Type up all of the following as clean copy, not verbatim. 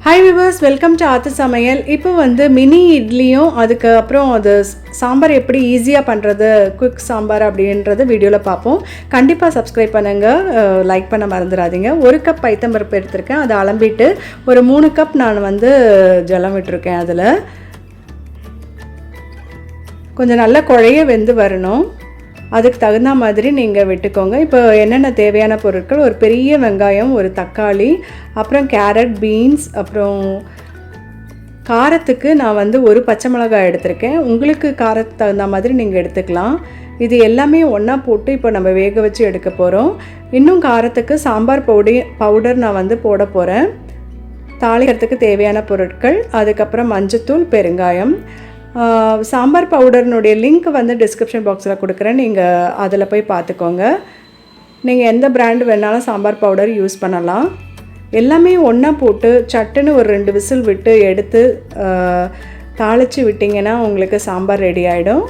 Hi viewers, welcome to aathusamayal. இப்போ வந்து mini இட்லியும் அதுக்கு அப்புறம் அது சாம்பார் எப்படி ஈஸியா பண்றது குயிக் சாம்பார் அப்படிங்கறத வீடியோல பாப்போம். கண்டிப்பா சப்ஸ்கிரைப் பண்ணுங்க, லைக் பண்ண மறந்துடாதீங்க. 1 கப் பைத்தம்பருப்பு எடுத்துர்க்கேன். அதை அளம்பிட்டு ஒரு 3 கப் நான் வந்து ஜலம் விட்டுருக்கேன். அதுல கொஞ்சம் நல்ல குழைய வெந்து வரணும். அதுக்கு தகுந்த மாதிரி நீங்கள் விட்டுக்கோங்க. இப்போ என்னென்ன தேவையான பொருட்கள், ஒரு பெரிய வெங்காயம், ஒரு தக்காளி, அப்புறம் கேரட், பீன்ஸ், அப்புறம் காரத்துக்கு நான் வந்து ஒரு பச்சை மிளகாய் எடுத்திருக்கேன். உங்களுக்கு காரத்துக்கு தகுந்த மாதிரி நீங்கள் எடுத்துக்கலாம். இது எல்லாமே ஒன்றா போட்டு இப்போ நம்ம வேக வச்சு எடுக்க போகிறோம். இன்னும் காரத்துக்கு சாம்பார் பவுடர் நான் வந்து போட போகிறேன். தாளிக்கிறதுக்கு தேவையான பொருட்கள், அதுக்கப்புறம் மஞ்சத்தூள், பெருங்காயம். சாம்பார் பவுடர்னுடைய லிங்க் வந்து டிஸ்கிரிப்ஷன் பாக்ஸில் கொடுக்குறேன், நீங்கள் அதில் போய் பார்த்துக்கோங்க. நீங்கள் எந்த பிராண்டு வேணாலும் சாம்பார் பவுடர் யூஸ் பண்ணலாம். எல்லாமே ஒன்றா போட்டு சட்டுன்னு ஒரு 2 விசில் விட்டு எடுத்து தாளித்து விட்டிங்கன்னா உங்களுக்கு சாம்பார் ரெடி ஆகிடும்.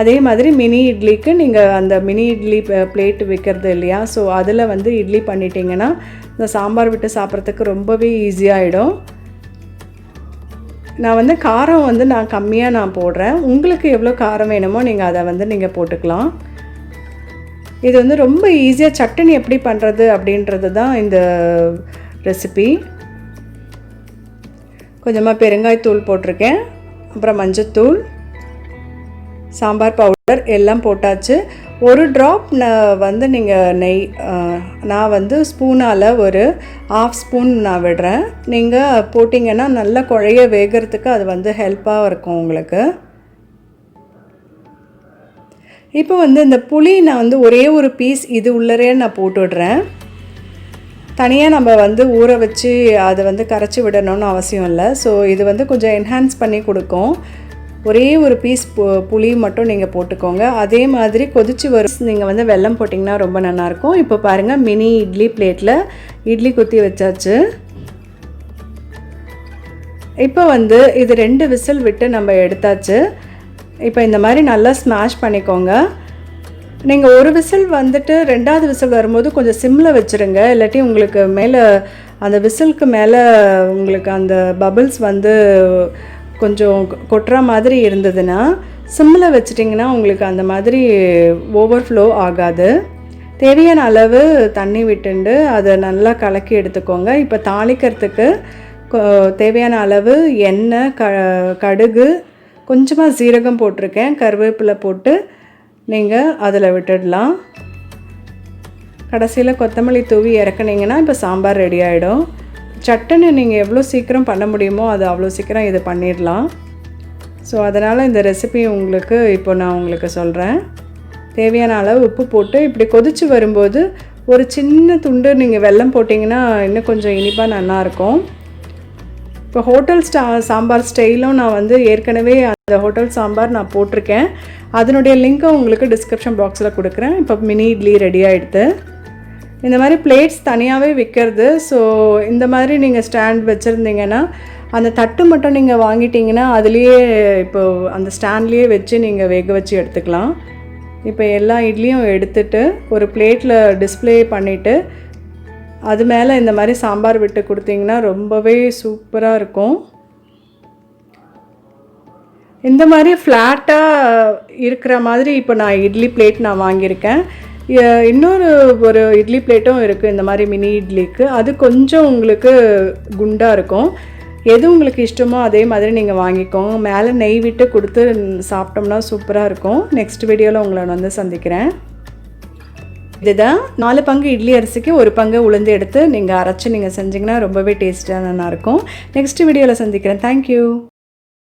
அதே மாதிரி மினி இட்லிக்கு நீங்கள் அந்த மினி இட்லி பிளேட் விற்கிறது இல்லையா, ஸோ அதில் வந்து இட்லி பண்ணிட்டீங்கன்னா இந்த சாம்பார் விட்டு சாப்பிட்றதுக்கு ரொம்பவே ஈஸியாகிடும். நான் வந்து காரம் வந்து நான் கம்மியாக போடுறேன். உங்களுக்கு எவ்வளோ காரம் வேணுமோ நீங்கள் அதை வந்து நீங்கள் போட்டுக்கலாம். இது வந்து ரொம்ப ஈஸியாக சட்னி எப்படி பண்ணுறது அப்படின்றது தான் இந்த ரெசிபி. கொஞ்சமாக பெருங்காயத்தூள் போட்டிருக்கேன், அப்புறம் மஞ்சத்தூள், சாம்பார் பவுடர் எல்லாம் போட்டாச்சு. ஒரு ட்ராப் வந்து நீங்கள் நெய், நான் வந்து ஸ்பூனால் ஒரு 1/2 ஸ்பூன் நான் விடுறேன். நீங்கள் போட்டிங்கன்னா நல்லா குழைய வேகிறதுக்கு அது வந்து ஹெல்ப்பாக இருக்கும் உங்களுக்கு. இப்போ வந்து இந்த புளி நான் வந்து ஒரே ஒரு பீஸ் இது உள்ளரே நான் போட்டு விடுறேன். தனியாக நம்ம வந்து ஊற வச்சு அதை வந்து கரைச்சி விடணும்னு அவசியம் இல்லை. ஸோ இது வந்து கொஞ்சம் என்ஹான்ஸ் பண்ணி கொடுக்கும். ஒரே ஒரு பீஸ் புளி மட்டும் நீங்கள் போட்டுக்கோங்க. அதே மாதிரி கொதிச்சு வரும் நீங்கள் வந்து வெல்லம் போட்டிங்கன்னா ரொம்ப நல்லாயிருக்கும். இப்போ பாருங்கள், மினி இட்லி பிளேட்டில் இட்லி குத்தி வச்சாச்சு. இப்போ வந்து இது 2 விசில் விட்டு நம்ம எடுத்தாச்சு. இப்போ இந்த மாதிரி நல்லா ஸ்மாஷ் பண்ணிக்கோங்க. நீங்கள் ஒரு விசில் வந்துட்டு 2வது விசில் வரும்போது கொஞ்சம் சிம்மில் வச்சுருங்க. இல்லாட்டி உங்களுக்கு மேலே அந்த விசிலுக்கு மேலே உங்களுக்கு அந்த பபிள்ஸ் வந்து கொஞ்சம் கொட்டுற மாதிரி இருந்ததுன்னா சிம்மில் வச்சிட்டிங்கன்னா உங்களுக்கு அந்த மாதிரி ஓவர்ஃப்ளோ ஆகாது. தேவையான அளவு தண்ணி விட்டுண்டு அதை நல்லா கலக்கி எடுத்துக்கோங்க. இப்போ தாளிக்கிறதுக்கு தேவையான அளவு எண்ணெய், கடுகு, கொஞ்சமாக சீரகம் போட்டிருக்கேன், கருவேப்பிலை போட்டு நீங்கள் அதில் விட்டுடலாம். கடைசியில் கொத்தமல்லி தூவி இறக்குனீங்கன்னா இப்போ சாம்பார் ரெடி ஆகிடும். சட்டுன்னு நீங்கள் எவ்வளோ சீக்கிரம் பண்ண முடியுமோ அது அவ்வளோ சீக்கிரம் இது பண்ணிடலாம். ஸோ அதனால் இந்த ரெசிபி உங்களுக்கு இப்போ நான் உங்களுக்கு சொல்கிறேன். தேவையான அளவு உப்பு போட்டு இப்படி கொதித்து வரும்போது ஒரு சின்ன துண்டு நீங்கள் வெல்லம் போட்டிங்கன்னா இன்னும் கொஞ்சம் இனிப்பாக நல்லாயிருக்கும். இப்போ ஹோட்டல் சாம்பார் ஸ்டைலும் நான் வந்து ஏற்கனவே அந்த ஹோட்டல் சாம்பார் நான் போட்டிருக்கேன். அதனுடைய லிங்க்கை உங்களுக்கு டிஸ்கிரிப்ஷன் பாக்ஸில் கொடுக்குறேன். இப்போ மினி இட்லி ரெடி ஆகிடுது. இந்த மாதிரி பிளேட்ஸ் தனியாகவே விற்கிறது. ஸோ இந்த மாதிரி நீங்கள் ஸ்டாண்ட் வச்சுருந்தீங்கன்னா அந்த தட்டு மட்டும் நீங்கள் வாங்கிட்டீங்கன்னா அதுலேயே இப்போது அந்த ஸ்டாண்ட்லேயே வச்சு நீங்கள் வேக வச்சு எடுத்துக்கலாம். இப்போ எல்லா இட்லியும் எடுத்துட்டு ஒரு பிளேட்டில் டிஸ்பிளே பண்ணிவிட்டு அது மேலே இந்த மாதிரி சாம்பார் விட்டு கொடுத்தீங்கன்னா ரொம்பவே சூப்பராக இருக்கும். இந்த மாதிரி ஃப்ளாட்டாக இருக்கிற மாதிரி இப்போ நான் இட்லி பிளேட் நான் வாங்கியிருக்கேன். ஒரு இட்லி பிளேட்டும் இருக்குது இந்த மாதிரி மினி இட்லிக்கு. அது கொஞ்சம் உங்களுக்கு குண்டாக இருக்கும். எது உங்களுக்கு இஷ்டமோ அதே மாதிரி நீங்கள் வாங்கிக்கோங்க. மேலே நெய் விட்டு கொடுத்து சாப்பிட்டோம்னா சூப்பராக இருக்கும். நெக்ஸ்ட் வீடியோவில் உங்களை வந்து சந்திக்கிறேன். இதுதான் 4 பங்கு இட்லி அரிசிக்கு 1 பங்கு உளுந்து எடுத்து நீங்கள் அரைச்சி நீங்கள் செஞ்சிங்கன்னா ரொம்பவே டேஸ்ட்டாக நல்லாயிருக்கும். நெக்ஸ்ட் வீடியோவில் சந்திக்கிறேன். தேங்க்யூ.